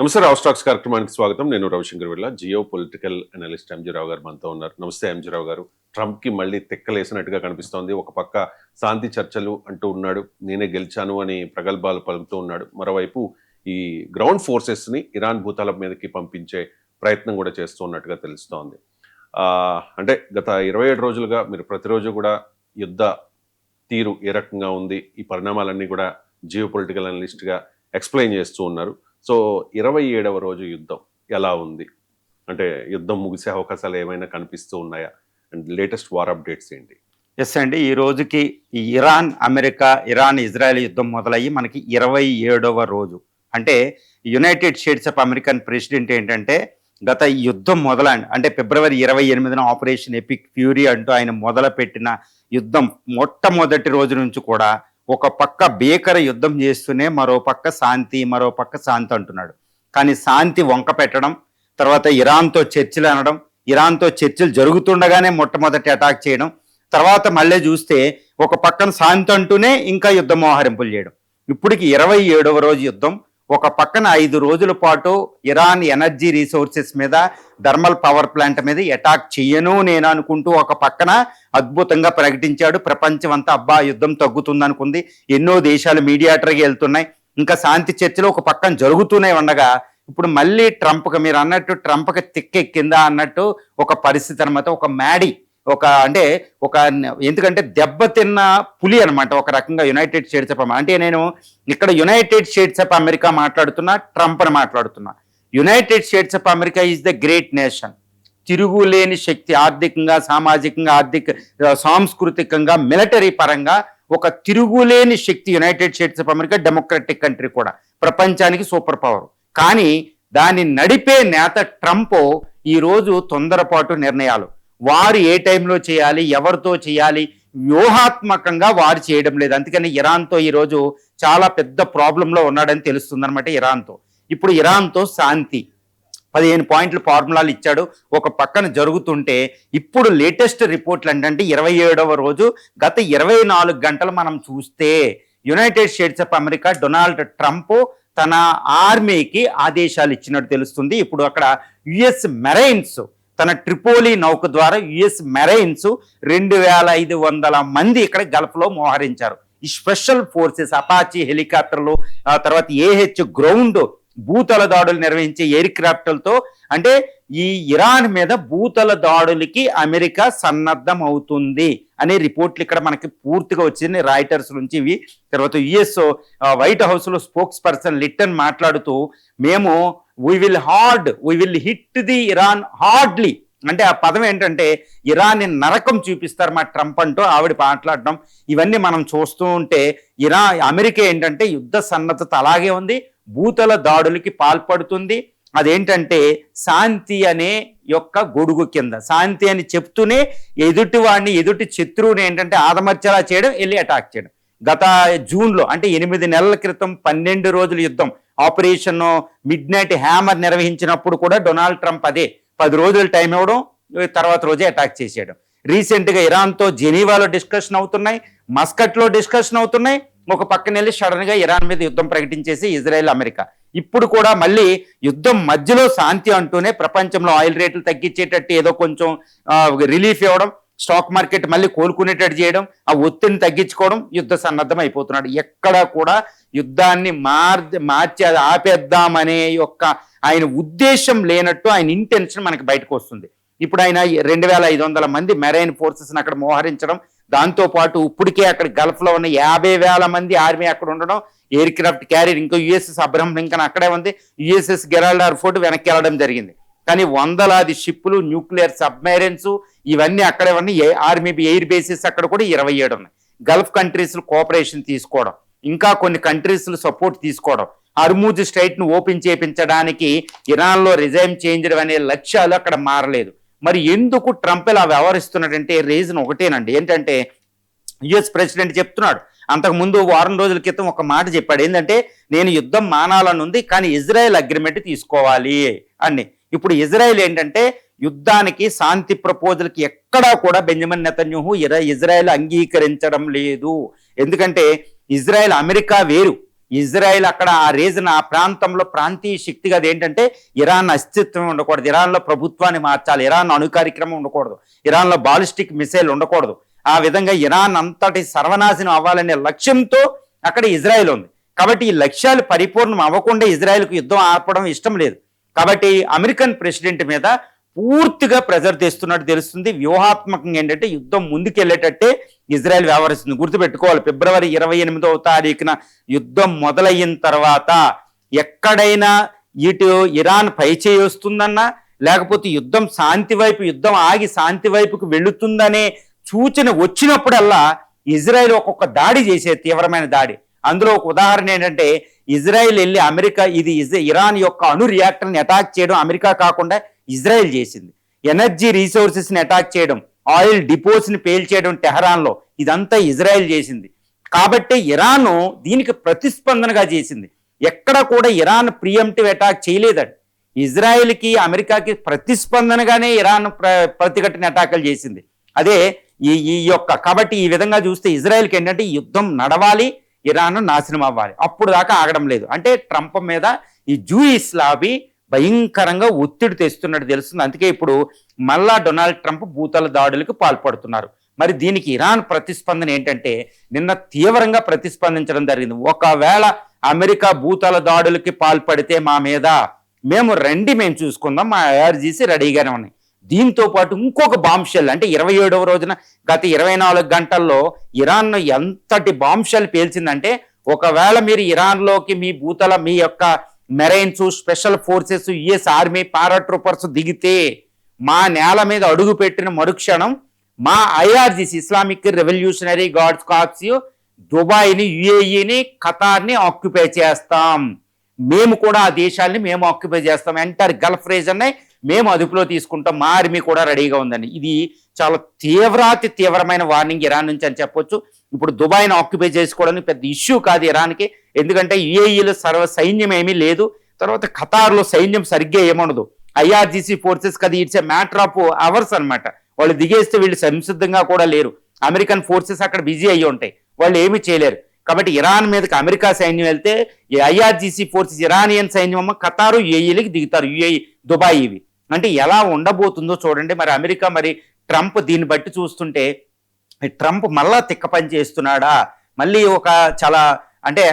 నమస్తే రావు స్టాక్స్ కార్యక్రమానికి స్వాగతం. నేను రవిశంకర్ విళ్ళ, జియో పొలిటికల్ అనలిస్ట్ ఎంజీరావు గారు మనతో ఉన్నారు. నమస్తే ఎంజీరావు గారు. ట్రంప్ కి మళ్ళీ తిక్కలేసినట్టుగా కనిపిస్తోంది. ఒక పక్క శాంతి చర్చలు అంటూ ఉన్నాడు, నేనే గెలిచాను అని ప్రగల్భాలు పలుకుతూ ఉన్నాడు. మరోవైపు ఈ గ్రౌండ్ ఫోర్సెస్ ని ఇరాన్ భూతాల మీదకి పంపించే ప్రయత్నం కూడా చేస్తూ ఉన్నట్టుగా తెలుస్తోంది. అంటే గత 27 రోజులుగా మీరు ప్రతిరోజు కూడా యుద్ధ తీరు ఏ రకంగా ఉంది, ఈ పరిణామాలన్నీ కూడా జియో పొలిటికల్ అనలిస్ట్గా ఎక్స్ప్లెయిన్ చేస్తూ ఉన్నారు. సో 27వ రోజు యుద్ధం ఎలా ఉంది, అంటే యుద్ధం ముగిసే అవకాశాలు ఏమైనా కనిపిస్తూ ఉన్నాయా, అండ్ లేటెస్ట్ వార్ అప్డేట్స్ ఏంటి? ఎస్ అండి, ఈ రోజుకి ఈ ఇరాన్ ఇజ్రాయెల్ యుద్ధం మొదలయ్యి మనకి 27వ రోజు. అంటే United States of American president ఏంటంటే గత యుద్ధం అంటే ఫిబ్రవరి 28న ఆపరేషన్ ఎపిక్ ఫ్యూరీ అంటూ ఆయన మొదలుపెట్టిన యుద్ధం మొట్టమొదటి రోజు నుంచి కూడా ఒక పక్క భీకర యుద్ధం చేస్తూనే మరో పక్క శాంతి అంటున్నాడు. కానీ శాంతి వంక పెట్టడం, తర్వాత ఇరాన్తో చర్చలు అనడం, ఇరాన్తో చర్చలు జరుగుతుండగానే మొట్టమొదటి అటాక్ చేయడం, తర్వాత మళ్ళీ చూస్తే ఒక పక్కన శాంతి అంటూనే ఇంకా యుద్ధ మోహరింపులు చేయడం. ఇప్పటికి 27వ రోజు యుద్ధం. ఒక పక్కన 5 రోజుల పాటు ఇరాన్ ఎనర్జీ రీసోర్సెస్ మీద, థర్మల్ పవర్ ప్లాంట్ మీద అటాక్ చెయ్యను నేను అనుకుంటూ ఒక పక్కన అద్భుతంగా ప్రకటించాడు. ప్రపంచం అంతా అబ్బా యుద్ధం తగ్గుతుందనుకుంది. ఎన్నో దేశాలు మీడియేటర్కి వెళ్తున్నాయి. ఇంకా శాంతి చర్చలు ఒక పక్కన జరుగుతూనే ఉండగా ఇప్పుడు మళ్ళీ ట్రంప్కి, మీరు అన్నట్టు ట్రంప్కి తిక్కెక్కిందా అన్నట్టు ఒక పరిస్థితి అనమాట. ఎందుకంటే దెబ్బతిన్న పులి అనమాట ఒక రకంగా యునైటెడ్ స్టేట్స్ ఆఫ్ అమెరికా. అంటే నేను ఇక్కడ యునైటెడ్ స్టేట్స్ ఆఫ్ అమెరికా మాట్లాడుతున్నా, ట్రంప్ అని మాట్లాడుతున్నా. United States of America is the great nation. తిరుగులేని శక్తి, ఆర్థికంగా, సామాజికంగా, సాంస్కృతికంగా, మిలిటరీ పరంగా ఒక తిరుగులేని శక్తి United States of America. Democratic country కూడా, ప్రపంచానికి సూపర్ పవర్. కానీ దాన్ని నడిపే నేత ట్రంప్ ఈరోజు తొందరపాటు నిర్ణయాలు, వారు ఏ టైంలో చేయాలి, ఎవరితో చేయాలి, వ్యూహాత్మకంగా వారు చేయడం లేదు. అందుకని ఇరాన్తో ఈరోజు చాలా పెద్ద ప్రాబ్లంలో ఉన్నాడని తెలుస్తుంది అనమాట. ఇప్పుడు ఇరాన్తో శాంతి 15 పాయింట్ల ఫార్ములాలు ఇచ్చాడు. ఒక పక్కన జరుగుతుంటే ఇప్పుడు లేటెస్ట్ రిపోర్ట్లు ఏంటంటే 27వ రోజు గత 24 గంటలు మనం చూస్తే United States of America Donald Trump తన ఆర్మీకి ఆదేశాలు ఇచ్చినట్టు తెలుస్తుంది. ఇప్పుడు అక్కడ యుఎస్ మెరైన్స్ తన ట్రిపోలి నౌక ద్వారా యుఎస్ మెరైన్స్ 2500 మంది ఇక్కడ గల్ఫ్లో మోహరించారు. ఈ స్పెషల్ ఫోర్సెస్, అపాచీ హెలికాప్టర్లు, తర్వాత ఏహెచ్ గ్రౌండ్ భూతల దాడులు నిర్వహించే ఎయిర్ క్రాఫ్ట్లతో, అంటే ఈ ఇరాన్ మీద భూతల దాడులకి అమెరికా సన్నద్ధం అవుతుంది అనే రిపోర్ట్లు ఇక్కడ మనకి పూర్తిగా వచ్చింది రాయిటర్స్ నుంచి ఇవి. తర్వాత యుఎస్ వైట్ హౌస్లో స్పోక్స్ పర్సన్ లిట్టన్ మాట్లాడుతూ, మేము we will hit the Iran hardly, అంటే ఆ పదం ఏంటంటే ఇరాన్ని నరకం చూపిస్తారు మా ట్రంప్ అంటూ ఆవిడ మాట్లాడడం. ఇవన్నీ మనం చూస్తూ ఉంటే అమెరికా ఏంటంటే యుద్ధ సన్నద్ధత అలాగే ఉంది, భూతల దాడులకి పాల్పడుతుంది. అదేంటంటే శాంతి అనే యొక్క గొడుగు కింద, శాంతి అని చెప్తూనే ఎదుటి శత్రువుని ఏంటంటే ఆదమర్చలా చేయడం, వెళ్ళి అటాక్ చేయడం. గత జూన్లో అంటే 8 నెలల క్రితం 12 రోజుల యుద్ధం ఆపరేషన్ మిడ్ నైట్ హ్యామర్ నిర్వహించినప్పుడు కూడా డొనాల్డ్ ట్రంప్ అదే 10 రోజులు టైం ఇవ్వడం, తర్వాత రోజే అటాక్ చేసేయడం. రీసెంట్గా ఇరాన్తో జెనీవాలో డిస్కషన్ అవుతున్నాయి, మస్కట్లో డిస్కషన్ అవుతున్నాయి. ఒక పక్కన వెళ్ళి సడన్గా ఇరాన్ మీద యుద్ధం ప్రకటించేసి ఇజ్రాయెల్, అమెరికా. ఇప్పుడు కూడా మళ్ళీ యుద్ధం మధ్యలో శాంతి అంటూనే ప్రపంచంలో ఆయిల్ రేట్లు తగ్గించేటట్టు ఏదో కొంచెం రిలీఫ్ ఇవ్వడం, స్టాక్ మార్కెట్ మళ్ళీ కోలుకునేటట్టు చేయడం, ఆ ఒత్తిడిని తగ్గించుకోవడం, యుద్ధ సన్నద్ధం అయిపోతున్నాడు. ఎక్కడా కూడా యుద్ధాన్ని మార్చి అది ఆపేద్దామనే ఆయన ఉద్దేశం లేనట్టు ఆయన ఇంటెన్షన్ మనకి బయటకు వస్తుంది. ఇప్పుడు ఆయన 2500 మంది మెరైన్ ఫోర్సెస్ని అక్కడ మోహరించడం, దాంతోపాటు ఇప్పటికే అక్కడ గల్ఫ్లో ఉన్న 50,000 మంది ఆర్మీ అక్కడ ఉండడం, ఎయిర్ క్రాఫ్ట్ క్యారియర్, ఇంకా యుఎస్ఎస్ అబ్రహం లింకన్ అక్కడే ఉంది, యుఎస్ఎస్ గెరాల్డ్ ఫోర్ట్ వెనక్కి వెళ్ళడం జరిగింది. కానీ వందలాది షిప్పులు, న్యూక్లియర్ సబ్మెరైన్స్ ఇవన్నీ అక్కడే ఉన్నాయి. ఆర్మీ ఎయిర్ బేసెస్ అక్కడ కూడా 27 ఉన్నాయి. గల్ఫ్ కంట్రీస్లు కోఆపరేషన్ తీసుకోవడం, ఇంకా కొన్ని కంట్రీస్లు సపోర్ట్ తీసుకోవడం, హర్మూజ్ స్ట్రైట్ను ఓపెన్ చేయించడానికి ఇరాన్లో రిజైమ్ చేయించడం అనే లక్ష్యాలు అక్కడ మారలేదు. మరి ఎందుకు ట్రంప్ ఇలా వ్యవహరిస్తున్నాడంటే రీజన్ ఒకటేనండి. ఏంటంటే యుఎస్ ప్రెసిడెంట్ చెప్తున్నాడు, అంతకుముందు వారం రోజుల క్రితం ఒక మాట చెప్పాడు. ఏంటంటే నేను యుద్ధం మానాలని ఉంది, కానీ ఇజ్రాయెల్ అగ్రిమెంట్ తీసుకోవాలి అని. ఇప్పుడు ఇజ్రాయెల్ ఏంటంటే యుద్ధానికి, శాంతి ప్రపోజల్కి ఎక్కడా కూడా బెంజమిన్ నెతన్యాహు ఇజ్రాయెల్ అంగీకరించడం లేదు. ఎందుకంటే ఇజ్రాయెల్, అమెరికా వేరు, ఇజ్రాయెల్ అక్కడ ఆ రీజన్ ఆ ప్రాంతంలో ప్రాంతీయ శక్తిగా అది ఏంటంటే ఇరాన్ అస్తిత్వం ఉండకూడదు, ఇరాన్లో ప్రభుత్వాన్ని మార్చాలి, ఇరాన్ అణు కార్యక్రమం ఉండకూడదు, ఇరాన్లో బాలిస్టిక్ మిసైల్ ఉండకూడదు, ఆ విధంగా ఇరాన్ అంతటి సర్వనాశనం అవ్వాలనే లక్ష్యంతో అక్కడ ఇజ్రాయెల్ ఉంది. కాబట్టి ఈ లక్ష్యాలు పరిపూర్ణం అవ్వకుండా ఇజ్రాయెల్కు యుద్ధం ఆపడం ఇష్టం లేదు. కాబట్టి అమెరికన్ ప్రెసిడెంట్ మీద పూర్తిగా ప్రెజర్ తెస్తున్నట్టు తెలుస్తుంది. వ్యూహాత్మకంగా ఏంటంటే యుద్ధం ముందుకెళ్లేటట్టే ఇజ్రాయెల్ వ్యవహరిస్తుంది. గుర్తుపెట్టుకోవాలి, ఫిబ్రవరి 28వ తారీఖున యుద్ధం మొదలైన తర్వాత ఎక్కడైనా ఇటు ఇరాన్ పైచేయి వస్తుందన్నా లేకపోతే యుద్ధం శాంతి వైపు, యుద్ధం ఆగి శాంతి వైపుకు వెళుతుందనే సూచన వచ్చినప్పుడల్లా ఇజ్రాయెల్ ఒక్కొక్క దాడి చేసే తీవ్రమైన దాడి. అందులో ఒక ఉదాహరణ ఏంటంటే ఇజ్రాయెల్ వెళ్ళి అమెరికా ఇరాన్ యొక్క అణు రియాక్టర్ని అటాక్ చేయడం అమెరికా కాకుండా ఇజ్రాయెల్ చేసింది. ఎనర్జీ రిసోర్సెస్ని అటాక్ చేయడం, ఆయిల్ డిపోస్ని పేల్చేయడం టెహరాన్లో, ఇదంతా ఇజ్రాయెల్ చేసింది. కాబట్టి ఇరాన్ దీనికి ప్రతిస్పందనగా చేసింది. ఎక్కడ కూడా ఇరాన్ ప్రియంటివ్ అటాక్ చేయలేదండి. ఇజ్రాయెల్కి అమెరికాకి ప్రతిస్పందనగానే ఇరాన్ ప్రతిఘటన అటాకులు చేసింది. అదే ఈ యొక్క కాబట్టి ఈ విధంగా చూస్తే ఇజ్రాయెల్కి ఏంటంటే యుద్ధం నడవాలి, ఇరాన్ నాశనం అవ్వాలి, అప్పుడు దాకా ఆగడం లేదు. అంటే ట్రంప్ మీద ఈ జూయిస్ లాబీ భయంకరంగా ఒత్తిడి తెస్తున్నట్టు తెలుస్తుంది. అందుకే ఇప్పుడు మళ్ళా డొనాల్డ్ ట్రంప్ భూతల దాడులకు పాల్పడుతున్నారు. మరి దీనికి ఇరాన్ ప్రతిస్పందన ఏంటంటే నిన్న తీవ్రంగా ప్రతిస్పందించడం జరిగింది. ఒకవేళ అమెరికా భూతల దాడులకి పాల్పడితే మా మీద మేము చూసుకుందాం, మా IRGC రెడీగానే ఉన్నాయి. దీంతో పాటు ఇంకొక బాంబ్-షెల్ అంటే 27వ రోజున గత 24 గంటల్లో ఇరాన్ ఎంతటి బాంబ్-షెల్ పేల్చిందంటే ఒకవేళ మీరు ఇరాన్లోకి మీ యొక్క marines, special forces, US army, paratroopers దిగితే మా నేల మీద అడుగు పెట్టిన మరుక్షణం మా IRGC Islamic Revolutionary Guards Corps దుబాయ్ని, UAEని, ఖతార్ని ఆక్యుపై చేస్తాం. మేము కూడా ఆ దేశాల్ని మేము ఆక్యుపై చేస్తాం. ఎంటైర్ గల్ఫ్ రీజన్ని మేము అదుపులో తీసుకుంటాం. మా ఆర్మీ కూడా రెడీగా ఉందండి. ఇది చాలా తీవ్రమైన వార్నింగ్ ఇరాన్ నుంచి అని చెప్పొచ్చు. ఇప్పుడు దుబాయ్ని ఆక్యుపై చేసుకోవడానికి పెద్ద ఇష్యూ కాదు ఇరాన్కి, ఎందుకంటే UAEలో సైన్యం ఏమీ లేదు. తర్వాత ఖతార్లో సైన్యం సరిగ్గా ఏముండదు. IRGC ఫోర్సెస్ అది it's a matter of hours అనమాట. వాళ్ళు దిగేస్తే వీళ్ళు సంసిద్ధంగా కూడా లేరు. అమెరికన్ ఫోర్సెస్ అక్కడ బిజీ అయ్యి ఉంటాయి, వాళ్ళు ఏమీ చేయలేరు. కాబట్టి ఇరాన్ మీదకి అమెరికా సైన్యం వెళ్తే IRGC ఫోర్సెస్ ఇరానియన్ సైన్యం ఖతారు, UAEలకి దిగుతారు, UAE, దుబాయ్. ఇవి అంటే ఎలా ఉండబోతుందో చూడండి. మరి అమెరికా, మరి ట్రంప్ దీన్ని బట్టి చూస్తుంటే ట్రంప్ మళ్ళా తిక్క పని చేస్తున్నాడా, మళ్ళీ ఒక చాలా అంటే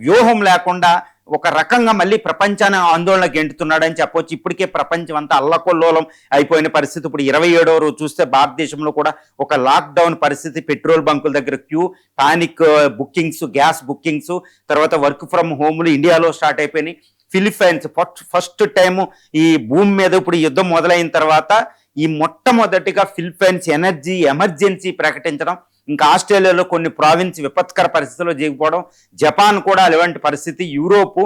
వ్యూహం లేకుండా ఒక రకంగా మళ్ళీ ప్రపంచాన్ని ఆందోళనకు గెంటుతున్నాడని చెప్పొచ్చు. ఇప్పటికే ప్రపంచం అంతా అల్లకొల్లోలం అయిపోయిన పరిస్థితి. ఇప్పుడు 27వ రోజు చూస్తే భారతదేశంలో కూడా ఒక లాక్డౌన్ పరిస్థితి, పెట్రోల్ బంకుల దగ్గర queue, panic bookings, gas bookings, తర్వాత వర్క్ ఫ్రమ్ హోమ్లు ఇండియాలో స్టార్ట్ అయిపోయినాయి. ఫిలిప్పైన్స్ ఫస్ట్ టైం ఈ భూమి మీద ఇప్పుడు యుద్ధం మొదలైన తర్వాత ఈ మొట్టమొదటిగా ఫిలిప్పైన్స్ ఎనర్జీ ఎమర్జెన్సీ ప్రకటించడం, ఇంకా ఆస్ట్రేలియాలో కొన్ని ప్రావిన్స్ విపత్కర పరిస్థితుల్లో దిగిపోవడం, జపాన్ కూడా అలాంటి పరిస్థితి, యూరోపు,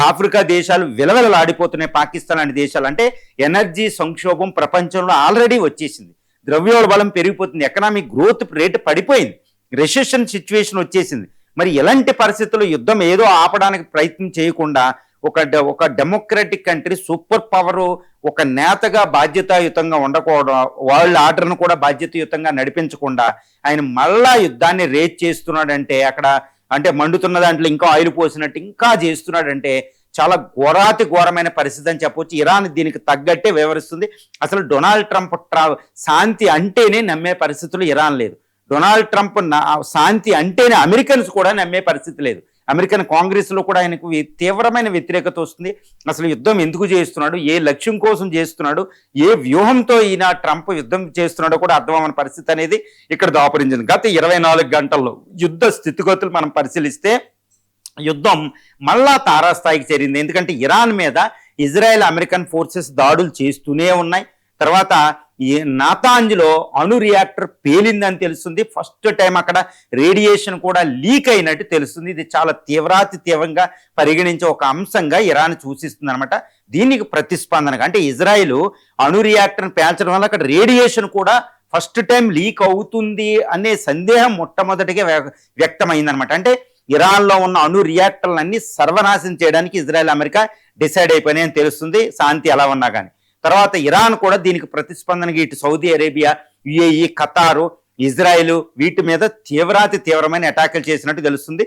ఆఫ్రికా దేశాలు విలవిలలాడిపోతున్నాయి, పాకిస్తాన్ లాంటి దేశాలు. అంటే ఎనర్జీ సంక్షోభం ప్రపంచంలో ఆల్రెడీ వచ్చేసింది, ద్రవ్యోల్బణం పెరిగిపోతుంది, ఎకనామిక్ గ్రోత్ రేటు పడిపోయింది, రెసెషన్ సిచ్యువేషన్ వచ్చేసింది. మరి ఎలాంటి పరిస్థితుల్లో యుద్ధం ఏదో ఆపడానికి ప్రయత్నం చేయకుండా ఒక డెమోక్రటిక్ కంట్రీ, సూపర్ పవర్, ఒక నేతగా బాధ్యతాయుతంగా ఉండకూడదు, వాళ్ళ ఆర్డర్ను కూడా బాధ్యతాయుతంగా నడిపించకుండా ఆయన మళ్ళా యుద్ధాన్ని రేజ్ చేస్తున్నాడంటే అక్కడ అంటే మండుతున్న దాంట్లో ఇంకా ఆయిల్ పోసినట్టు ఇంకా చేస్తున్నాడంటే చాలా ఘోరమైన పరిస్థితి అని చెప్పొచ్చు. ఇరాన్ దీనికి తగ్గట్టే వ్యవహరిస్తుంది. అసలు డొనాల్డ్ ట్రంప్ శాంతి అంటేనే నమ్మే పరిస్థితులు ఇరాన్ లేదు. డొనాల్డ్ ట్రంప్ శాంతి అంటేనే అమెరికన్స్ కూడా నమ్మే పరిస్థితి లేదు. అమెరికన్ కాంగ్రెస్లో కూడా ఆయనకు తీవ్రమైన వ్యతిరేకత వస్తుంది. అసలు యుద్ధం ఎందుకు చేస్తున్నాడు, ఏ లక్ష్యం కోసం చేస్తున్నాడు, ఏ వ్యూహంతో ఈయన ట్రంప్ యుద్ధం చేస్తున్నాడో కూడా అర్థమవని పరిస్థితి అనేది ఇక్కడ దాపురించింది. గత 24 గంటల్లో యుద్ధ స్థితిగతులు మనం పరిశీలిస్తే యుద్ధం మళ్ళా తారాస్థాయికి చేరింది. ఎందుకంటే ఇరాన్ మీద ఇజ్రాయెల్, అమెరికన్ ఫోర్సెస్ దాడులు చేస్తూనే ఉన్నాయి. తర్వాత ఈ నాతాంజ్లో అణు రియాక్టర్ పేలిందని తెలుస్తుంది. ఫస్ట్ టైం అక్కడ రేడియేషన్ కూడా లీక్ అయినట్టు తెలుస్తుంది. ఇది చాలా తీవ్రంగా పరిగణించే ఒక అంశంగా ఇరాన్ సూచిస్తుంది అనమాట. దీనికి ప్రతిస్పందనగా అంటే ఇజ్రాయిల్ అణు రియాక్టర్ని పేల్చడం వల్ల అక్కడ రేడియేషన్ కూడా ఫస్ట్ టైం లీక్ అవుతుంది అనే సందేహం మొట్టమొదటిగా వ్యక్తమైందనమాట. అంటే ఇరాన్లో ఉన్న అణు రియాక్టర్లన్నీ సర్వనాశనం చేయడానికి ఇజ్రాయెల్, అమెరికా డిసైడ్ అయిపోయినాయని తెలుస్తుంది, శాంతి ఎలా ఉన్నా కానీ. తర్వాత ఇరాన్ కూడా దీనికి ప్రతిస్పందనగా ఇటు సౌదీ అరేబియా, UAE, ఖతారు, ఇజ్రాయెల్ వీటి మీద తీవ్రమైన అటాకులు చేసినట్టు తెలుస్తుంది.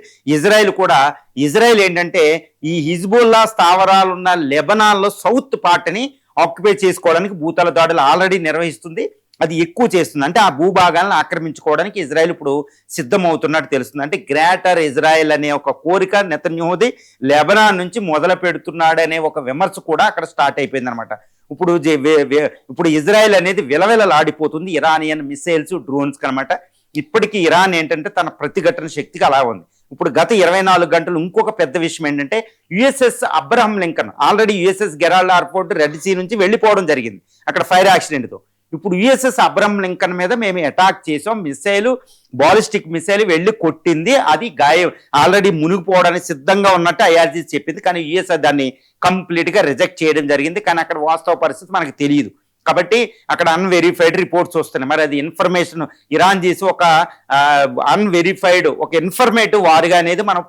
ఇజ్రాయెల్ ఏంటంటే ఈ హిజ్బుల్లా స్థావరాలు ఉన్న లెబనాన్లో సౌత్ పార్ట్ని ఆక్యుపై చేసుకోవడానికి భూతల దాడులు ఆల్రెడీ నిర్వహిస్తుంది. అది ఎక్కువ చేస్తుంది. అంటే ఆ భూభాగాలను ఆక్రమించుకోవడానికి ఇజ్రాయెల్ ఇప్పుడు సిద్ధమవుతున్నట్టు తెలుస్తుంది. అంటే గ్రేటర్ ఇజ్రాయెల్ అనే ఒక కోరిక నెతన్యాహుది లెబనాన్ నుంచి మొదలు పెడుతున్నాడనే ఒక విమర్శ కూడా అక్కడ స్టార్ట్ అయిపోయింది అనమాట. ఇప్పుడు ఇజ్రాయెల్ అనేది విలవిలలాడిపోతుంది ఇరానియన్ మిసైల్స్ డ్రోన్స్ అనమాట. ఇప్పటికీ ఇరాన్ ఏంటంటే తన ప్రతిఘటన శక్తికి అలా ఉంది. ఇప్పుడు గత 24 గంటలు ఇంకొక పెద్ద విషయం ఏంటంటే USS Abraham Lincoln already USS Gerald airport Red Sea నుంచి వెళ్ళిపోవడం జరిగింది అక్కడ ఫైర్ యాక్సిడెంట్తో. ఇప్పుడు యుఎస్ఎస్ అబ్రహం లింకన్ మీద మేము అటాక్ చేసాం, బాలిస్టిక్ మిసైల్ వెళ్ళి కొట్టింది, అది ఆల్రెడీ మునిగిపోవడానికి సిద్ధంగా ఉన్నట్టు ఐఆర్జీ చెప్పింది. కానీ యుఎస్ దాన్ని కంప్లీట్గా రిజెక్ట్ చేయడం జరిగింది. కానీ అక్కడ వాస్తవ పరిస్థితి మనకు తెలియదు కాబట్టి అక్కడ అన్వెరిఫైడ్ రిపోర్ట్స్ వస్తున్నాయి. మరి అది ఇన్ఫర్మేషన్ ఇరాన్ చేసి ఒక అన్వెరిఫైడ్ ఒక ఇన్ఫర్మేటివ్ వారుగా అనేది మనం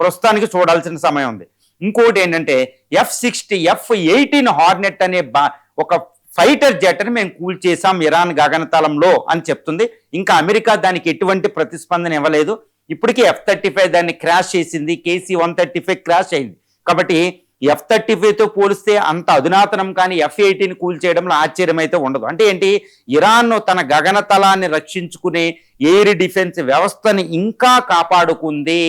ప్రస్తుతానికి చూడాల్సిన సమయం ఉంది. ఇంకోటి ఏంటంటే F-18 హార్నెట్ అనే ఒక ఫైటర్ జెట్ని మేము కూల్ చేసాం ఇరాన్ గగనతలంలో అని చెప్తుంది. ఇంకా అమెరికా దానికి ఎటువంటి ప్రతిస్పందన ఇవ్వలేదు. ఇప్పటికీ F-35 దాన్ని క్రాష్ చేసింది, KC-135 క్రాష్ అయింది. కాబట్టి F-35తో పోలిస్తే అంత అధునాతనం కానీ F-18 కూల్ చేయడంలో ఆశ్చర్యం అయితే ఉండదు. అంటే ఏంటి, ఇరాన్ తన గగనతలాన్ని రక్షించుకునే ఎయిర్ డిఫెన్స్ వ్యవస్థని ఇంకా కాపాడుకుంది.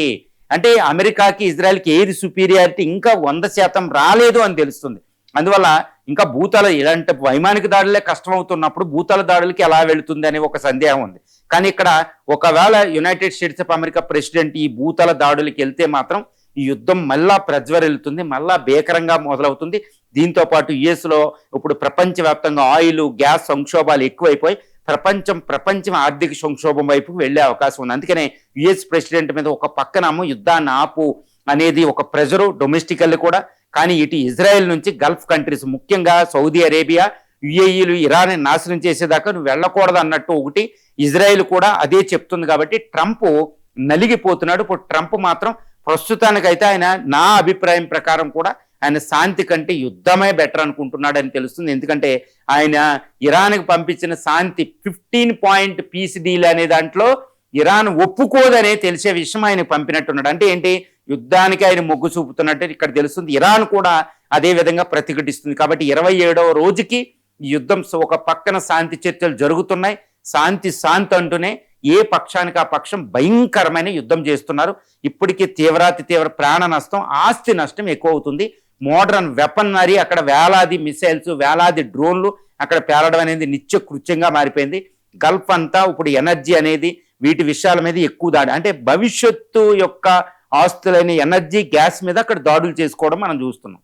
అంటే అమెరికాకి ఇజ్రాయెల్కి ఎయిర్ సుపీరియారిటీ ఇంకా 100% రాలేదు అని తెలుస్తుంది. అందువల్ల ఇంకా భూతల ఇలాంటి వైమానిక దాడులే కష్టమవుతున్నప్పుడు భూతల దాడులకి ఎలా వెళుతుంది అనే ఒక సందేహం ఉంది. కానీ ఇక్కడ ఒకవేళ United States of America president ఈ భూతల దాడులకి వెళ్తే మాత్రం ఈ యుద్ధం మళ్ళా ప్రజ్వరిల్లుతుంది, మళ్ళా భీకరంగా మొదలవుతుంది. దీంతో పాటు యుఎస్లో ఇప్పుడు ప్రపంచవ్యాప్తంగా ఆయిల్ గ్యాస్ సంక్షోభాలు ఎక్కువైపోయి ప్రపంచం ఆర్థిక సంక్షోభం వైపుకు వెళ్లే అవకాశం ఉంది. అందుకనే యుఎస్ ప్రెసిడెంట్ మీద ఒక పక్కనేమో యుద్ధాన్ని ఆపు అనేది ఒక ప్రెజరు డొమెస్టికల్ కూడా, కానీ ఇటు ఇజ్రాయెల్ నుంచి గల్ఫ్ కంట్రీస్ ముఖ్యంగా సౌదీ అరేబియా యుఏఈలు ఇరాన్ నాశనం చేసేదాకా నువ్వు వెళ్ళకూడదు అన్నట్టు ఒకటి ఇజ్రాయెల్ కూడా అదే చెప్తుంది. కాబట్టి ట్రంప్ నలిగిపోతున్నాడు. ఇప్పుడు ట్రంప్ మాత్రం ప్రస్తుతానికైతే ఆయన నా అభిప్రాయం ప్రకారం కూడా ఆయన శాంతి కంటే యుద్ధమే బెటర్ అనుకుంటున్నాడు అని తెలుస్తుంది. ఎందుకంటే ఆయన ఇరాన్కి పంపించిన శాంతి 15 పాయింట్ పీస్ డీల్ అనే దాంట్లో ఇరాన్ ఒప్పుకోదనే తెలిసే విషయం ఆయన పంపినట్టున్నాడు. అంటే ఏంటి, యుద్ధానికి ఆయన మొగ్గు చూపుతున్నట్టు ఇక్కడ తెలుస్తుంది. ఇరాన్ కూడా అదే విధంగా ప్రతిఘటిస్తుంది. కాబట్టి 27వ రోజుకి యుద్ధం ఒక పక్కన శాంతి చర్చలు జరుగుతున్నాయి. శాంతి అంటూనే ఏ పక్షానికి ఆ పక్షం భయంకరమైన యుద్ధం చేస్తున్నారు. ఇప్పటికీ తీవ్ర ప్రాణ నష్టం, ఆస్తి నష్టం ఎక్కువ అవుతుంది. మోడర్న్ వెపనరీ అక్కడ వేలాది మిసైల్స్, వేలాది డ్రోన్లు అక్కడ పేలడం అనేది నిత్యకృత్యంగా మారిపోయింది. గల్ఫ్ అంతా ఇప్పుడు ఎనర్జీ అనేది వీటి విషయాల మీద ఎక్కువ దాడి, అంటే భవిష్యత్తు యొక్క ఆస్తులైన ఎనర్జీ గ్యాస్ మీద అక్కడ దాడులు చేసుకోవడం మనం చూస్తున్నాం.